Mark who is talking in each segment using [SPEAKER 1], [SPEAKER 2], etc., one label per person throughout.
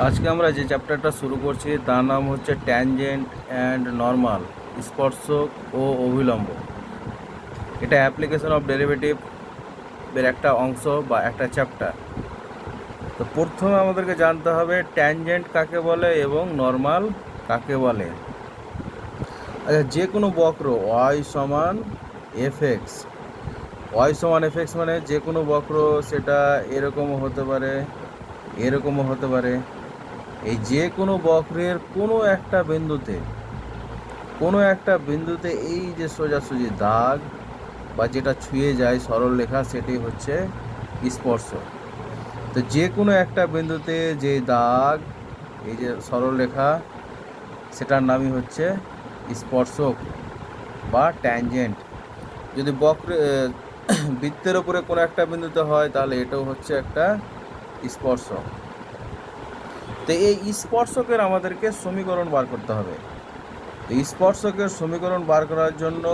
[SPEAKER 1] আজকে আমরা যে চ্যাপ্টারটা শুরু করছি তার নাম হচ্ছে ট্যানজেন্ট অ্যান্ড নর্মাল, স্পর্শক ও অভিলম্ব। এটা অ্যাপ্লিকেশন অফ ডেরিভেটিভ এর একটা অংশ বা একটা চ্যাপ্টার। তো প্রথমে আমাদেরকে জানতে হবে ট্যানজেন্ট কাকে বলে এবং নর্মাল কাকে বলে। আচ্ছা, যে কোনো বক্র ওয়াই সমান এফ এক্স, ওয়াই সমান এফ এক্স মানে যে কোনো বক্র, সেটা এরকমও হতে পারে, এরকমও হতে পারে। এই যে কোনো বক্রের কোনো একটা বিন্দুতে এই যে সোজাসুজি দাগ বা যেটা ছুঁয়ে যায় সরল রেখা, সেটি হচ্ছে স্পর্শক। তো যে কোনো একটা বিন্দুতে যে দাগ, এই যে সরল রেখা, সেটার নামই হচ্ছে স্পর্শক বা ট্যানজেন্ট। যদি বৃত্তের ওপরে কোনো একটা বিন্দুতে হয় তাহলে এটাও হচ্ছে একটা স্পর্শক। তো এই স্পর্শকের আমাদেরকে সমীকরণ বার করতে হবে। তো স্পর্শকের সমীকরণ বার করার জন্য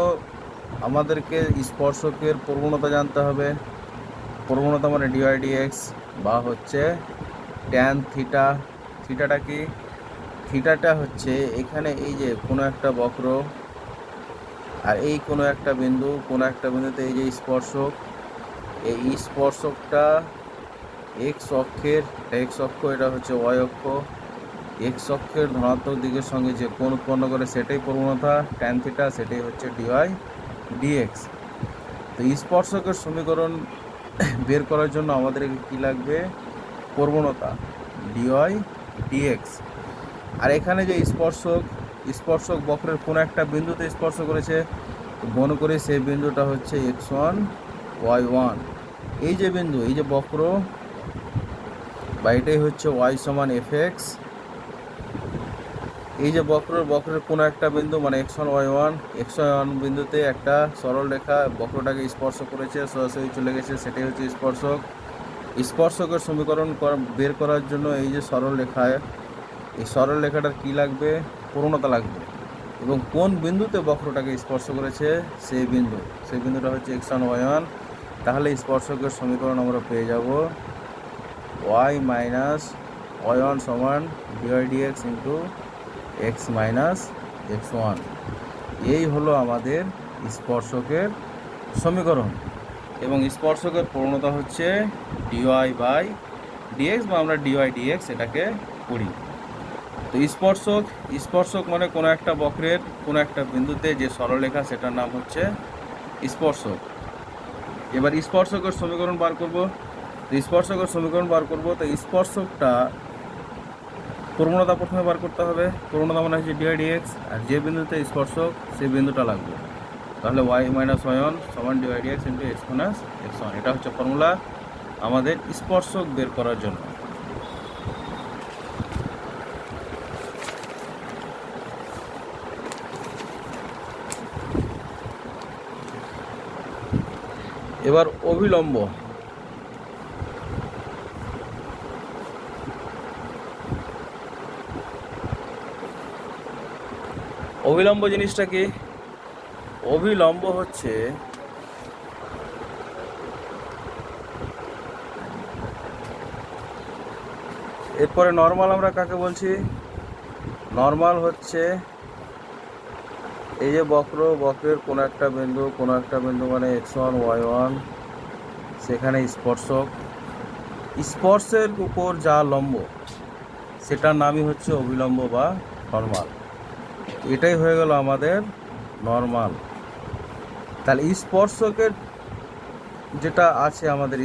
[SPEAKER 1] আমাদেরকে স্পর্শকের প্রবণতা জানতে হবে। প্রবণতা মানে ডিওয়াই ডিএক্স বা হচ্ছে ট্যান থিটা। থিটাটা কি? থিটাটা হচ্ছে এখানে এই যে কোনো একটা বক্র আর এই কোনো একটা বিন্দুতে এই যে স্পর্শক, এই স্পর্শকটা এক্স অক্ষের, এক্স অক্ষ, এটা হচ্ছে ওয়াই অক্ষ। এক্স অক্ষের ধনাত্মক দিকের সঙ্গে যে কোণ উৎপন্ন করে সেটাই প্রবণতা ট্যান থিটা, সেটাই হচ্ছে ডিওয়াই ডিএক্স। তো স্পর্শকের সমীকরণ বের করার জন্য আমাদের কি লাগবে? প্রবণতা ডিওয়াই ডিএক্স। আর এখানে যে স্পর্শক বক্রের কোনো একটা বিন্দুতে স্পর্শ করেছে, মনে করি সেই বিন্দুটা হচ্ছে x1 y1। এই যে বিন্দু, এই যে বক্র বা এটাই হচ্ছে y সমান fx। এই যে বক্রের কোনো একটা বিন্দু মানে x1 বিন্দুতে একটা সরল রেখা বক্রটাকে স্পর্শ করেছে, সরাসরি চলে গেছে, সেটাই হচ্ছে স্পর্শক। স্পর্শকের সমীকরণ বের করার জন্য এই যে এই সরল রেখাটার কি লাগবে? প্রবণতা লাগবে। এবং কোন বিন্দুতে বক্রটাকে স্পর্শ করেছে সেই বিন্দুটা হচ্ছে x1 y1। তাহলে স্পর্শকের সমীকরণ আমরা পেয়ে যাব y মাইনাস y1 সমান dy dx into x minus x1। এই হলো আমাদের স্পর্শকের সমীকরণ। এবং স্পর্শকের প্রবণতা হচ্ছে ডিওয়াই বাই ডিএক্স, বা আমরা ডিওয়াই ডিএক্স এটাকে করি। তো স্পর্শক মানে কোনো একটা বক্রের কোনো একটা বিন্দুতে যে সরলরেখা, সেটার নাম হচ্ছে স্পর্শক। এবার স্পর্শকের সমীকরণ বার করব। তো স্পর্শকটা প্রবণতা প্রথমে বার করতে হবে। প্রবণতা মানে হচ্ছে ডিআই ডিএক্স, আর যে বিন্দুতে স্পর্শক সেই বিন্দুটা লাগবে। তাহলে ওয়াই মাইনাস ওয়াই1 সমান d y d x into x minus x1। এটা হচ্ছে ফর্মুলা আমাদের স্পর্শক বের করার জন্য। এবার অভিলম্ব। অভিলম্ব জিনিসটা কি? অভিলম্ব হচ্ছে এরপরে নর্মাল আমরা কাকে বলছি? নর্মাল হচ্ছে এই যে বক্রের কোনো একটা বিন্দু মানে x1 y1, সেখানে স্পর্শের উপর যা লম্ব সেটার নামই হচ্ছে অভিলম্ব বা নর্মাল। এটাই হয়ে গেল আমাদের নর্মাল। তাহলে স্পর্শকের যেটা আছে আমাদের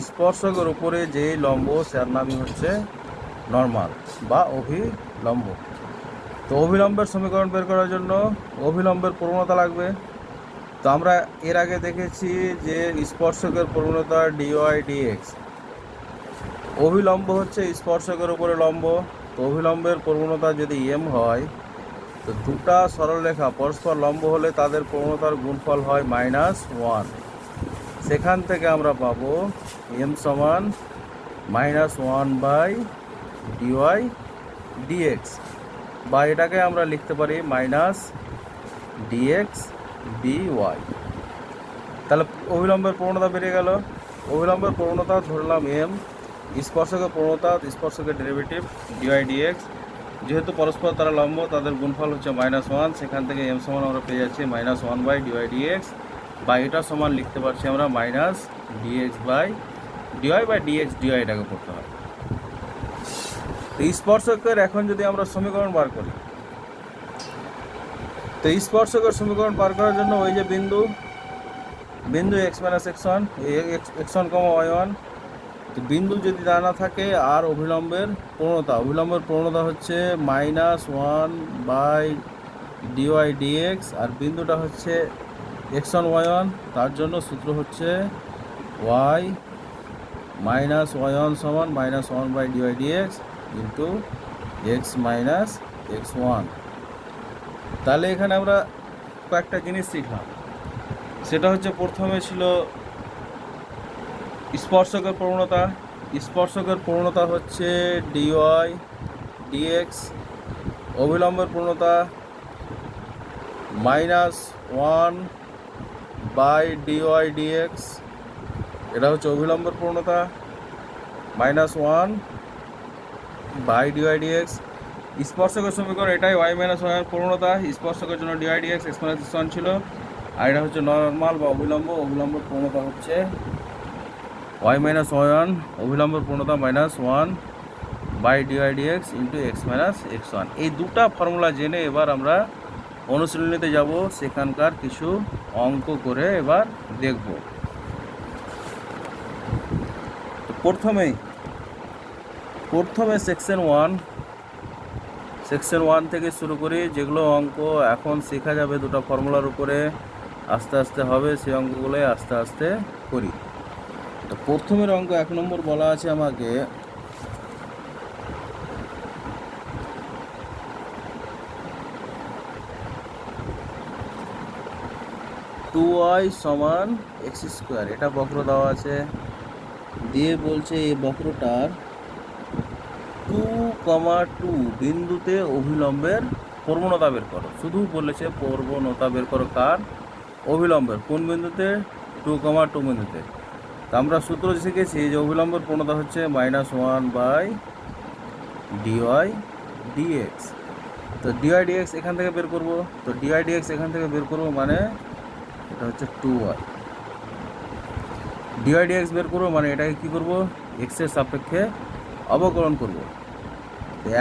[SPEAKER 1] স্পর্শকের উপরে যে লম্ব সেটার নামই হচ্ছে নর্মাল বা অভিলম্ব। তো অভিলম্বের সমীকরণ বের করার জন্য অভিলম্বের প্রবণতা লাগবে। তো আমরা এর আগে দেখেছি যে স্পর্শকের প্রবণতা ডিওয়াই ডিএক্স। অভিলম্ব হচ্ছে স্পর্শকের উপরে লম্ব। তো অভিলম্বের প্রবণতা যদি এম হয়, তো দুটা সরলরেখা পরস্পর লম্ব হলে তাদের প্রবণতার গুণফল হয় -1। সেখান থেকে আমরা পাবো এম সমান -1 বাই ডিওয়াই ডিএক্স, বা এটাকে আমরা লিখতে পারি মাইনাস ডিএক্স ডিওয়াই। তাহলে অভিলম্বের প্রবণতা বেরিয়ে গেল। অভিলম্বের প্রবণতা ধরলাম এম, স্পর্শকের প্রবণতা, স্পর্শকের ডেরিভেটিভ ডিওয়াই ডিএক্স, যেহেতু পরস্পর তারা লম্ব তাদের গুণফল হচ্ছে -1, সেখান থেকে এম সমান আমরা পেয়ে যাচ্ছি -1 ডিওয়াই ডিএক্স, বা এটা সমান লিখতে পারছি আমরা -dx ডিওয়াই ডিএক্স, ডিওয়াই এটাকে করতে হয়। তো স্পর্শকের এখন যদি আমরা সমীকরণ বার করি, তো স্পর্শকের সমীকরণ বার করার জন্য ওই যে বিন্দু x - x1 x1, y1, তো বিন্দু যদি না থাকে আর অভিলম্বের প্রবণতা হচ্ছে -1 ডিওয়াই ডিএক্স, আর বিন্দুটা হচ্ছে x1 y1, তার জন্য সূত্র হচ্ছে y -y1 সমান -1 dy dx into x - x1। তাহলে এখানে আমরা কয়েকটা জিনিস শিখলাম। সেটা হচ্ছে প্রথমে ছিল স্পর্শকের প্রবণতা হচ্ছে ডিওয়াই ডিএক্স, অভিলম্বের প্রবণতা -1 ডিওয়াই ডিএক্স, এটা হচ্ছে অভিলম্বের প্রবণতা -1 ডিওয়াই ডিএক্স। স্পর্শকের সমীকরণ এটাই, y - y প্রবণতা, স্পর্শকের জন্য ডিওয়াই ডিএক্স x - x1 ছিল, আর এটা হচ্ছে নর্মাল বা অভিলম্বের প্রবণতা হচ্ছে y - y1, অভিলম্বের প্রবণতা -1 dy dx into x - x1। এই দুটা ফর্মুলা জেনে এবার আমরা অনুশীলনীতে যাব, সেখানকার কিছু অঙ্ক করে এবার দেখব। প্রথমে সেকশন 1 থেকে শুরু করি, যেগুলো অঙ্ক এখন শেখা যাবে দুটো ফর্মুলার উপরে, আস্তে আস্তে হবে, সেই অঙ্কগুলোই আস্তে আস্তে করি। তো প্রথমের অঙ্ক 1 নম্বর বলা আছে আমাকে y = x², এটা বক্র দেওয়া আছে, দিয়ে বলছে এই বক্রটার 2,2 বিন্দুতে অভিলম্বের প্রবণতা বের করো। শুধু বলেছে প্রবণতা বের করো, কার? অভিলম্বের। কোন বিন্দুতে? 2,2 বিন্দুতে। তো আমরা সূত্র শিখেছি যে অভিলম্বের প্রবণতা হচ্ছে -1 ডিওয়াই ডিএক্স। তো ডিওয়াই ডিএক্স এখান থেকে বের করব, তো ডিওয়াই ডিএক্স এখান থেকে বের করব, মানে এটা হচ্ছে 2y। ডিওয়াই ডিএক্স বের করবো মানে এটাকে কী করব? এক্সের সাপেক্ষে অবকলন করব।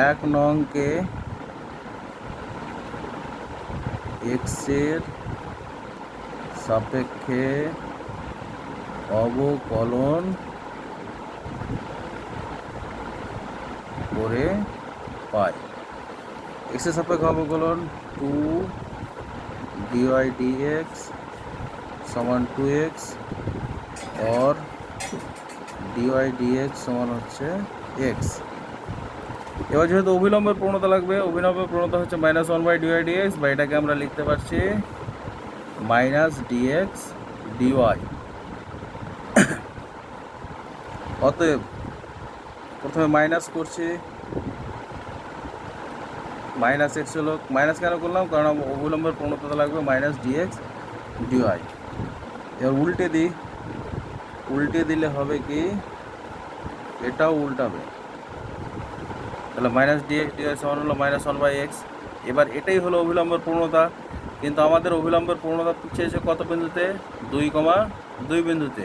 [SPEAKER 1] 1 নংকে এক্সের সাপেক্ষে অবকলন করে পাই। এক্সের সাপেক্ষে অবকলন 2 ডিওয়াই ডিএক্স সমান 2x, और ডিওয়াই ডিএক্স সমান হচ্ছে x। এবার যেহেতু অভিলম্বের প্রবণতা লাগবে, অভিলম্বের প্রবণতা হচ্ছে -1 ডিওয়াই ডিএক্স, বা এটাকে আমরা লিখতে পারছি -dx ডিওয়াই। অতএব প্রথমে মাইনাস করছি, -x হলো, মাইনাস কেন করলাম? কারণ অভিলম্বের প্রবণতা লাগবে -dx ডিওয়াই। এবার উল্টে দিলে হবে কি, এটাও উল্টাবে, তাহলে -dx ডিওয়াই সমান হলো -1/x। এবার এটাই হলো অভিলম্বের প্রবণতা, কিন্তু আমাদের অভিলম্বের প্রবণতা চেয়েছে কত বিন্দুতে? 2,2 বিন্দুতে।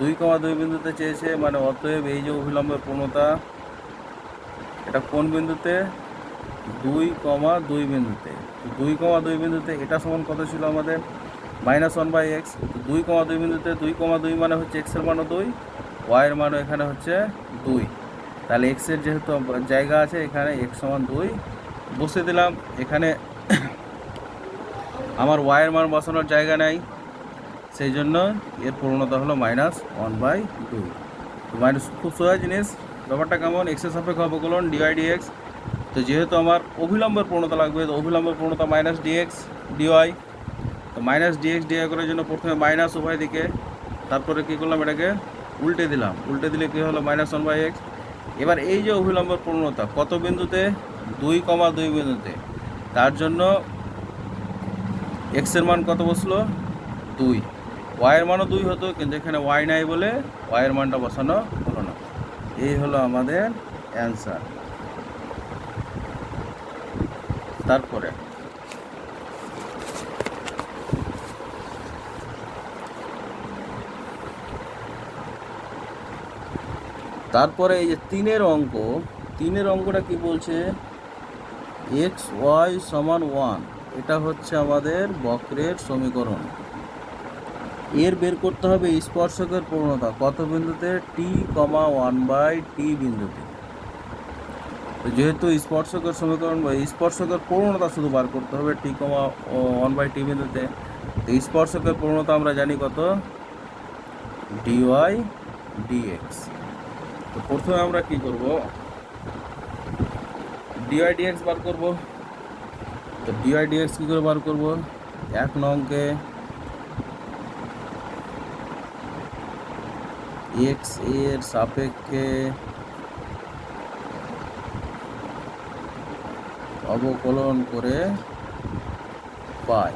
[SPEAKER 1] 2,2 বিন্দুতে চেয়েছে, মানে অতএব এই যে অভিলম্বের প্রবণতা, এটা কোন বিন্দুতে? 2,2 বিন্দুতে। 2,2 বিন্দুতে এটা সমান কত ছিল আমাদের? -1/x। 2,2 বিন্দুতে 2,2 মানে হচ্ছে x এর মানও 2, y এর মানও এখানে হচ্ছে 2। তাহলে x এর যেহেতু জায়গা আছে, এখানে x = 2 বসে দিলাম। এখানে আমার y এর মান বসানোর জায়গা নাই, সেই জন্য এর প্রবণতা হলো -1/2। খুব সোজা জিনিস, ব্যাপারটা কেমন? x এর সাপেক্ষে অবকলন ডিওয়াই ডিএক্স। তো যেহেতু আমার অভিলম্বের প্রবণতা লাগবে, তো অভিলম্বের প্রবণতা -dx ডিওয়াই। তো -dx ডিওয়াই করার জন্য প্রথমে মাইনাস উভয় দিকে, তারপরে কী করলাম? এটাকে উল্টে দিলাম। উল্টে দিলে কী হলো? -1/x। এবার এই যে অভিলম্বের প্রবণতা কত বিন্দুতে? 2,2 বিন্দুতে। তার জন্য x এর মান কত বসলো? 2। y এর মানও 2 হতো, কিন্তু এখানে y নাই বলে y এর মানটা বসানো হলো না। এই হলো আমাদের অ্যান্সার। তারপরে এই যে তিনের অঙ্কটা কি বলছে, এক্স ওয়াই সমান 1, এটা হচ্ছে আমাদের বক্রের সমীকরণ। এর বের করতে হবে স্পর্শকের প্রবণতা কত বিন্দুতে, টি কমা 1/t বিন্দুতে। তো যেহেতু স্পর্শকের সমীকরণ বা স্পর্শকের প্রবণতা শুধু বার করতে হবে টি কমা 1/t বিন্দুতে, তো স্পর্শকের প্রবণতা আমরা জানি কত, ডিওয়াই ডিএক্স। তো প্রথমে আমরা কি করব, ডিওয়াই ডিএক্স বার করব। তো ডিওয়াই ডিএক্স কী করে বার করব, 1 নংকে এক্স এর সাপেক্ষে অবকলন করে পাই।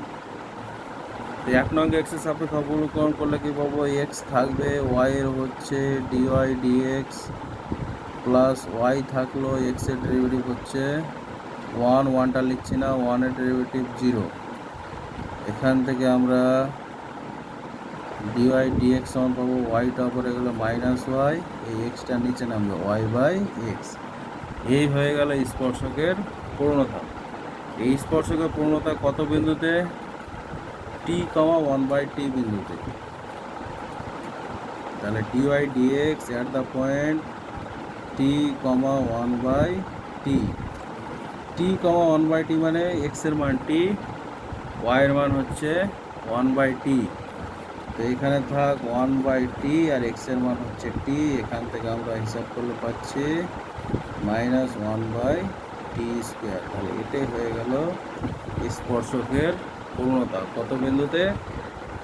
[SPEAKER 1] তো 1 নং এক্স এর সাপেক্ষে অবকলন করলে কি পাবো, এক্স থাকবে, ওয়াই এর হচ্ছে ডিওয়াই ডিএক্স প্লাস ওয়াই থাকলো, এক্স এর ডেরিভেটিভ হচ্ছে 1টা লিখছি না, 1 এর ডেরিভেটিভ 0। এখান থেকে আমরা ডিওয়াই ডিএক্স সমান পাবো, ওয়াইটা উপরে গেলো মাইনাস ওয়াই, এই এক্সটা নিচে নামবে y/x। এই হয়ে গেল স্পর্শকের প্রবণতা। এই স্পর্শকের প্রবণতা কত বিন্দুতে, টি কমা 1/t বিন্দুতে। তাহলে dy dx at the point t comma 1/t, t comma 1/t মানে এক্স এর মান টি, ওয়াই এর মান হচ্ছে 1/t। তো এখানে থাক 1/t আর এক্স এর মান হচ্ছে টি, এখান থেকে আমরা হিসাব করলে পাচ্ছি -1/t²। তাহলে এটাই হয়ে গেল স্পর্শকের প্রবণতা কত বিন্দুতে,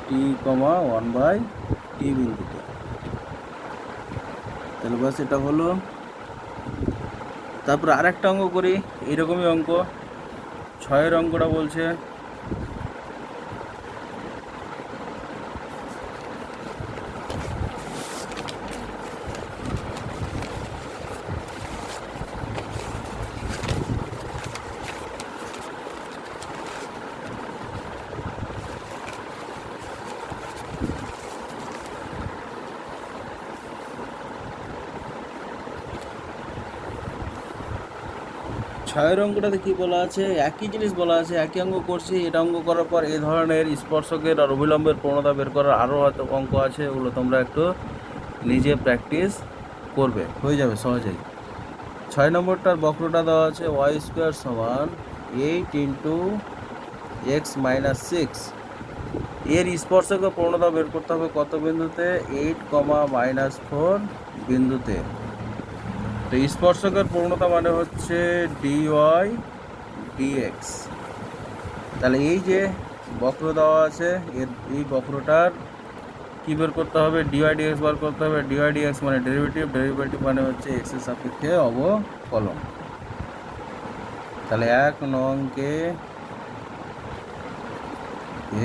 [SPEAKER 1] টি কমা 1/t বিন্দুতে। তাহলে বাস এটা হলো। তারপর আরেকটা অঙ্ক করি, এইরকমই অঙ্ক 6 অঙ্কটা বলছে, ছয়ের অঙ্কটাতে কী বলা আছে, একই জিনিস বলা আছে, একই অঙ্ক করছি। এটা অঙ্ক করার পর এই ধরনের স্পর্শকের আর অবিলম্বের প্রবণতা বের করার আরও হয়তো অঙ্ক আছে, ওগুলো তোমরা একটু নিজে প্র্যাকটিস করবে, হয়ে যাবে সহজেই। 6 নম্বরটার বক্রটা দেওয়া আছে y² সমান 8 × x - 6। এর স্পর্শকের প্রবণতা বের করতে হবে কত বিন্দুতে, 8, -4 বিন্দুতে। তো স্পর্শকের প্রবণতা মানে হচ্ছে ডিওয়াই ডিএক্স। তাহলে এই যে বক্র দেওয়া আছে, এই বক্রটার কী বের করতে হবে, ডিওয়াই ডিএক্স বার করতে হবে। ডিওয়াই ডিএক্স মানে ডেরিভেটিভ, ডেরিভেটিভ মানে হচ্ছে এক্স এর সাপেক্ষে অবকলন। তাহলে 1 নংকে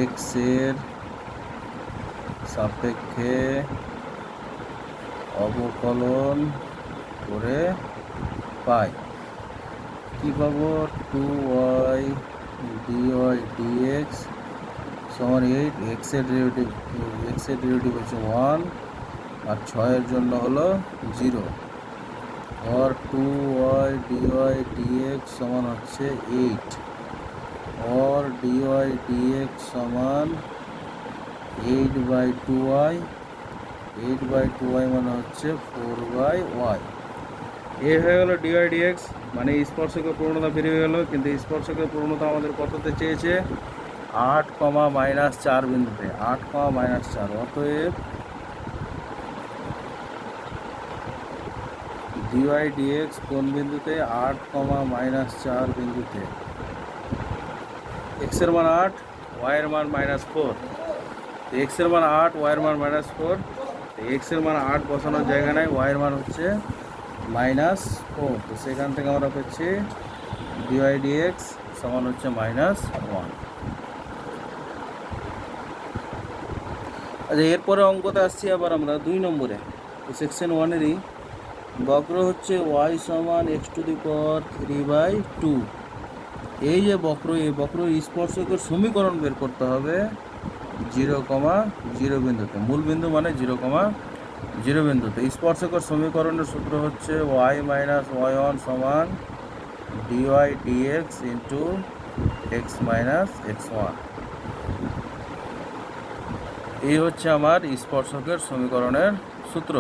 [SPEAKER 1] এক্স এর সাপেক্ষে অবকলন করে পাই, কি পাবো, 2y ডিওয়াই ডিএক্স সমান 8, এক্স এর ডেরিভেটিভ হচ্ছে 1 আর 6 জন্য হলো 0, और 2y ডিওয়াই ডিএক্স সমান হচ্ছে 8, और ডিওয়াই ডিএক্স সমান 8/2y, 8/2y মানে হচ্ছে 4/y। এই হয়ে গেল ডিওয়াই ডিএক্স, মানে স্পর্শকের প্রবণতা বেরিয়ে গেল। কিন্তু স্পর্শকের প্রবণতা আমাদের কততে চেয়েছে, 8, -4 বিন্দুতে, 8, -4। অতএব ডিওয়াই ডিএক্স কোন বিন্দুতে, 8, -4 বিন্দুতে। এক্স এর মান 8, ওয়াই এর মান -4। এক্স এর মান 8, ওয়াই এর মান -4। এক্স এর মান 8 বসানোর জায়গা নাই, ওয়াই এর মান হচ্ছে -4। তো সেখান থেকে আমরা পাচ্ছি ডিওয়াই ডিএক্স সমান হচ্ছে -1। আচ্ছা, এরপরে অঙ্কতে আসছি আবার আমরা 2 নম্বরে। তো সেকশন 1-এরই বক্র হচ্ছে y সমান x⁴/2। এই যে বক্র, এই বক্র স্পর্শকের সমীকরণ বের করতে হবে 0,0 বিন্দুতে। মূল বিন্দু মানে 0,0 বিন্দুতে। স্পর্শকের সমীকরণের সূত্র হচ্ছে y - y1 সমান dy dx into x - x1। এই হচ্ছে আমার স্পর্শকের সমীকরণের সূত্র।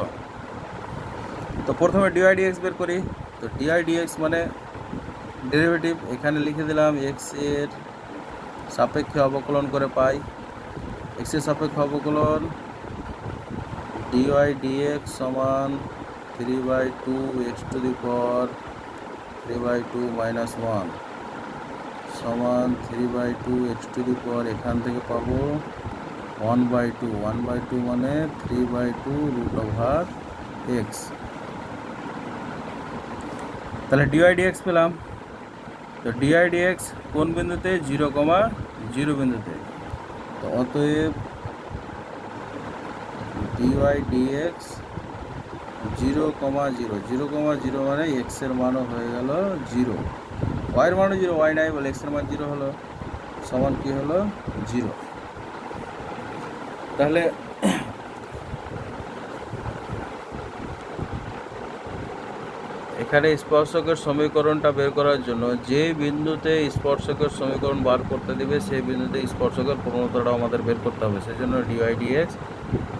[SPEAKER 1] তো প্রথমে dy dx বের করি। তো dy dx মানে ডেরিভেটিভ, এখানে লিখে দিলাম x এর সাপেক্ষে অবকলন করে পাই। x এর সাপেক্ষে অবকলন dy dx সমান 3/2 x⁴/2 - 1 সমান 3/2 x⁴, এখান থেকে পাবো 1/2। 1/2 মানে 3/2 √x। তাহলে dy dx পেলাম। তো dy dx কোন বিন্দুতে? 0,0 বিন্দুতে। তো অতএব dy dx 0,0 0,0 মানে x এর মানও হয়ে গেল 0, y এর মানও 0, y নাই বলে x এর মান 0 হলো, সমান কি হলো? 0। তাহলে এখানে স্পর্শকের সমীকরণটা বের করার জন্য যে বিন্দুতে স্পর্শকের সমীকরণ বার করতে দিবে সেই বিন্দুতে স্পর্শকের প্রবণতাটা আমাদের বের করতে হবে। সেজন্য dy dx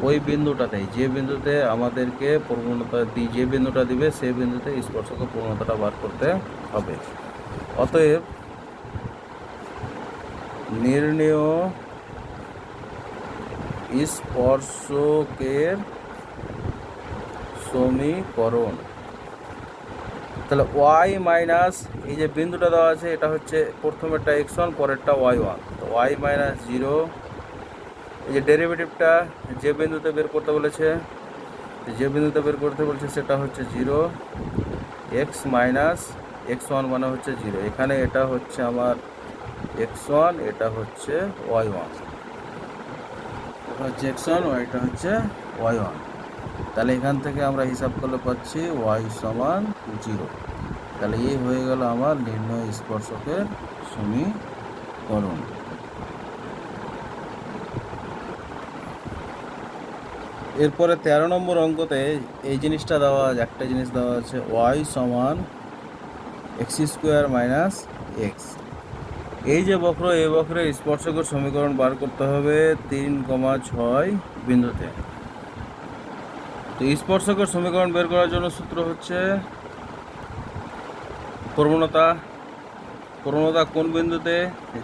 [SPEAKER 1] ওই বিন্দুটাতেই, যে বিন্দুতে আমাদেরকে প্রবণতা যে বিন্দুটা দিবে সেই বিন্দুতে স্পর্শকের প্রবণতাটা বার করতে হবে। অতএব নির্ণেয় স্পর্শকের সমীকরণ। তাহলে y মাইনাস এই যে বিন্দুটা দেওয়া আছে এটা হচ্ছে প্রথমেরটা x1 পরেরটা y1। তো y - 0, এই যে ডেরিভেটিভটা যে বিন্দুতে বের করতে বলেছে, সেটা হচ্ছে 0, x - x1 মানে হচ্ছে 0। এখানে এটা হচ্ছে আমার x1, এটা হচ্ছে y1, এটা হচ্ছে x1, এটা হচ্ছে y1। তাহলে এখান থেকে আমরা হিসাব করলে পাচ্ছি y সমান 0। তাহলে এই হয়ে গেল আমার নির্ণয় স্পর্শকের সমীকরণ। এরপরে 13 নম্বর অঙ্কতে এই জিনিসটা দেওয়া, একটা জিনিস দেওয়া আছে y সমান x² - x। এই যে বক্র, এই বক্রের স্পর্শকের সমীকরণ বার করতে হবে 3,6 বিন্দুতে। তো স্পর্শকের সমীকরণ বের করার জন্য সূত্র হচ্ছে প্রবণতা কোন বিন্দুতে,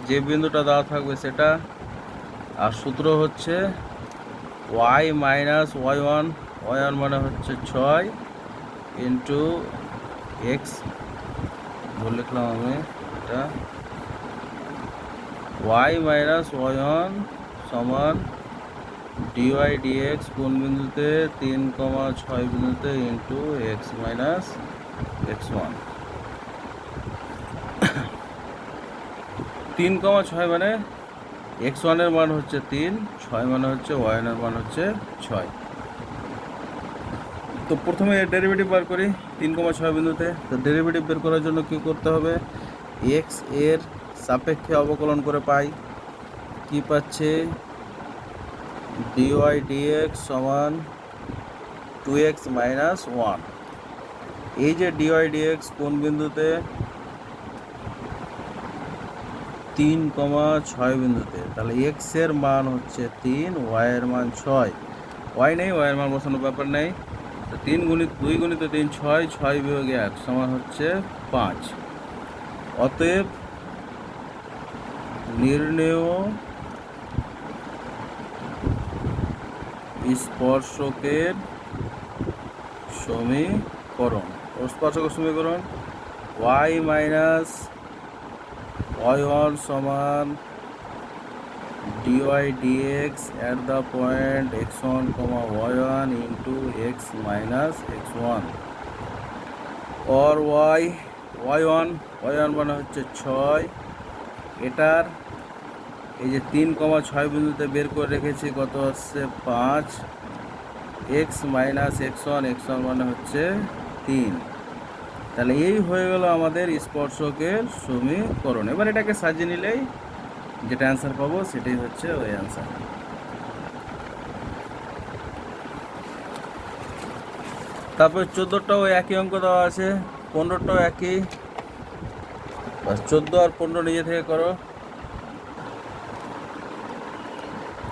[SPEAKER 1] যে বিন্দুটা দেওয়া থাকবে সেটা। আর সূত্র হচ্ছে y - y1, y1 মানে হচ্ছে 6 ইন্টু x, বলে লিখলাম আমি এটা y - y1 সমান dy dx কোন বিন্দুতে? 3,6 বিন্দুতে ইন্টু x - x1। 3,6 মানে x1 এর মান হচ্ছে 3, 6 মানে হচ্ছে y1 এর মান হচ্ছে 6। তো প্রথমে ডেরিভেটিভ বার করি 3,6 বিন্দুতে। তো ডেরিভেটিভ বের করার জন্য কি করতে হবে? x এর সাপেক্ষে অবকলন করে পাই। কি পাচ্ছে? dy dx সমান 2x - 1। এই যে dy dx কোন বিন্দুতে? 3,6 বিন্দুতে। তাহলে x এর মান হচ্ছে 3, y এর মান 6, y নেই, y এর মান বসানোর ব্যাপার নেই। তো 3 গুণিত 2 গুণিত 3 6, 6 বিয়োগ 1 সমান হচ্ছে 5। অতএব নির্ণেয় স্পর্শকের সমীকরণ। স্পর্শকের সমীকরণ y - y1 সমান dy dx at the point x1, y1 into x - x1 or y1 মানে হচ্ছে 6। এটার এই যে 3,6 বিন্দুতে বের করে রেখেছি কত হচ্ছে 5, x - x1 মানে হচ্ছে 3। তাহলে এই হয়ে গেল আমাদের স্পর্শকের সমীকরণ। এবার এটাকে সাজিয়ে নিলেই যেটা অ্যান্সার পাবো সেটাই হচ্ছে ওই অ্যান্সার। তারপরে 14টাও একই অঙ্ক দেওয়া আছে, 15টাও একই। 14 আর 15 নিজে থেকে করো।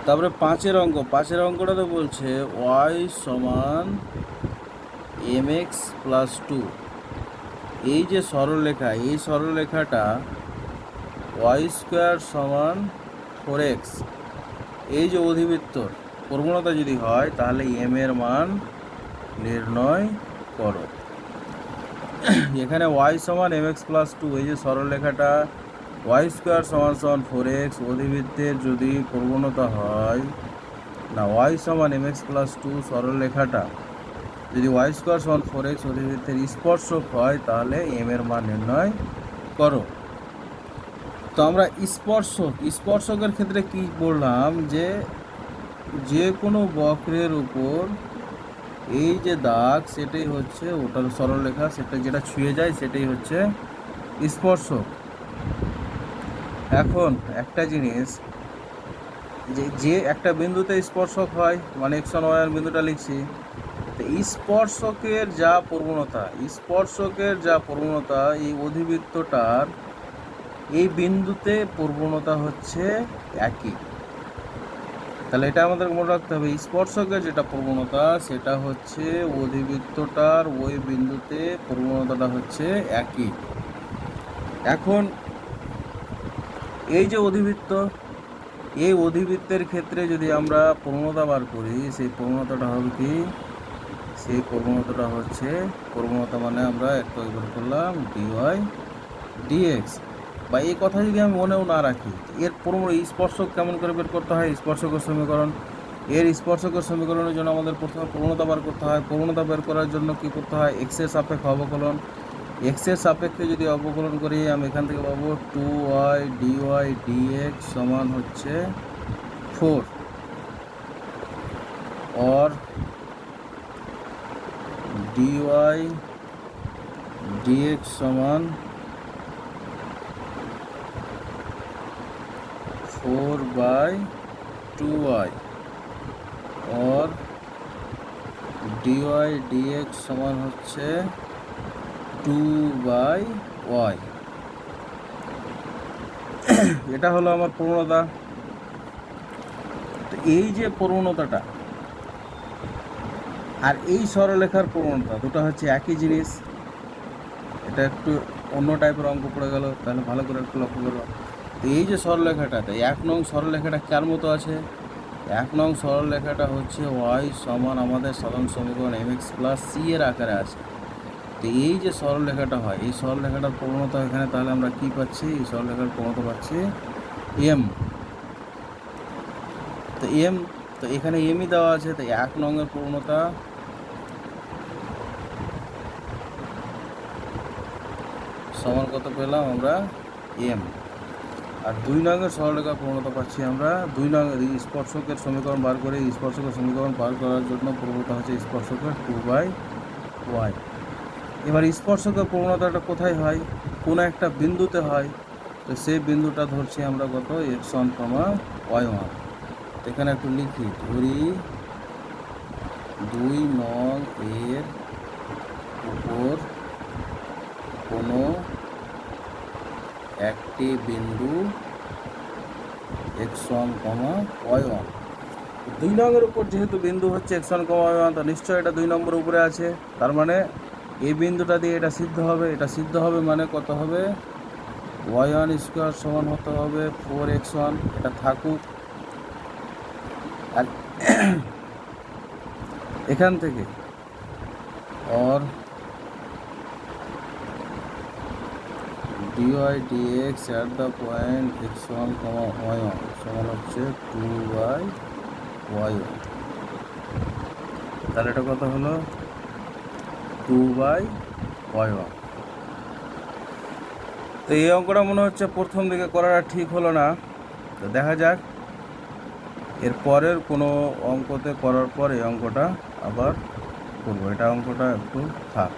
[SPEAKER 1] তারপরে 5-এর অঙ্কটা তো বলছে y সমান mx প্লাস 2। এই যে সরলরেখা, এই সরলরেখাটা y স্কোয়ার সমান 4x, এই যে অধিবৃত্তর প্রবণতা যদি হয় তাহলে m এর মান নির্ণয় করো। এখানে y সমান mx প্লাস 2, এই যে সরলরেখাটা y স্কোয়ার সমান 4x, অধিবৃত্তের যদি প্রবণতা হয় না, y সমান mx প্লাস 2 সরলরেখাটা যদি y স্কোয়ার সমান 4x অধিবৃত্তের স্পর্শক হয় তাহলে m এর মান নির্ণয় করো। তো আমরা স্পর্শকের ক্ষেত্রে কি বললাম, যে কোনো বক্রের উপর এই যে দাগ সেটাই হচ্ছে ওটার সরলরেখা, সেটা যেটা ছুঁয়ে যায় সেটাই হচ্ছে স্পর্শক। এখন একটা জিনিস, যে একটা বিন্দুতে স্পর্শক হয় মানে x1 y1 বিন্দুটা লিখছি, তো স্পর্শকের যা প্রবণতা এই অধিবৃত্তটার এই বিন্দুতে প্রবণতা হচ্ছে একই। তাহলে এটা আমাদের মনে রাখতে হবে, স্পর্শকের যেটা প্রবণতা সেটা হচ্ছে অধিবৃত্তটার ওই বিন্দুতে প্রবণতাটা হচ্ছে একই। এখন এই যে এই অধিবৃত্তের ক্ষেত্রে যদি আমরা প্রবণতা বার করি, সেই প্রবণতাটা হবে কি, সেই প্রবণতাটা হচ্ছে, প্রবণতা মানে আমরা একটু বের করলাম dy dx। বা এই কথা যদি আমি মনেও না রাখি, এর স্পর্শক কেমন করে বের করতে হয়, স্পর্শকের সমীকরণ, স্পর্শকের সমীকরণের জন্য আমাদের প্রথমে প্রবণতা বার করতে হয়। প্রবণতা বের করার জন্য কি করতে হয়, x এর সাপেক্ষে অবকলন। x এর সাপেক্ষে যদি অবকলন করি আমি এখান থেকে পাবো 2y dy dx সমান হচ্ছে 4, और dy dx समान 4/2y, और dy dx समान হচ্ছে 2/y। এটা হলো আমার প্রবণতা। তো এই যে প্রবণতাটা আর এই সরলরেখার প্রবণতা দুটো হচ্ছে একই জিনিস। এটা একটু অন্য টাইপের অঙ্ক পড়ে গেল, তাহলে ভালো করে একটু লক্ষ্য করো। তো এই যে সরলরেখাটাতে 1 নং সরলরেখাটা কার মতো আছে, 1 নং সরলরেখাটা হচ্ছে y সমান আমাদের সাধারণ সমীকরণ mx প্লাস c এর আকারে আছে। তো এই যে সরলরেখাটা হয়, এই সরলরেখাটার প্রবণতা এখানে, তাহলে আমরা কি পাচ্ছি, এই সরলরেখার প্রবণতা পাচ্ছি m। তো এখানে mই দেওয়া আছে। তো 1 নং এর প্রবণতা সমান কত পেলাম আমরা, m। আর 2 নংয়ের সরলরেখার প্রবণতা পাচ্ছি আমরা 2 নং স্পর্শকের সমীকরণ বার করে, স্পর্শকের সমীকরণ বার করার জন্য প্রবণতা হচ্ছে স্পর্শকের 2/y। এবার স্পর্শকের প্রবণতাটা কোথায় হয়, কোনো একটা বিন্দুতে হয়। তো সেই বিন্দুটা ধরছি আমরা কত, x1, y1। এখানে একটু লিখি, ধরি 2 নং এর উপর কোনো একটি বিন্দু x1, y1। 2 নম্বরের উপর যেহেতু বিন্দু হচ্ছে x1, y1, তো নিশ্চয়ই এটা 2 নম্বরের উপরে আছে। তার মানে এই বিন্দুটা দিয়ে এটা সিদ্ধ হবে। এটা সিদ্ধ হবে মানে কত হবে, y1 স্কোয়ার সমান হতে হবে 4x1। এটা থাকুক। আর এখান থেকে और dy dx at the point x1, y1 সমান হচ্ছে 2/y1। তাহলে এটা কত হলো, 2/y1। তো এই অঙ্কটা মনে হচ্ছে প্রথম দিকে করাটা ঠিক হলো না। তো দেখা যাক এর পরের কোনো অঙ্কতে করার পর এই অঙ্কটা আবার করবো। এটা অঙ্কটা একটু থাক।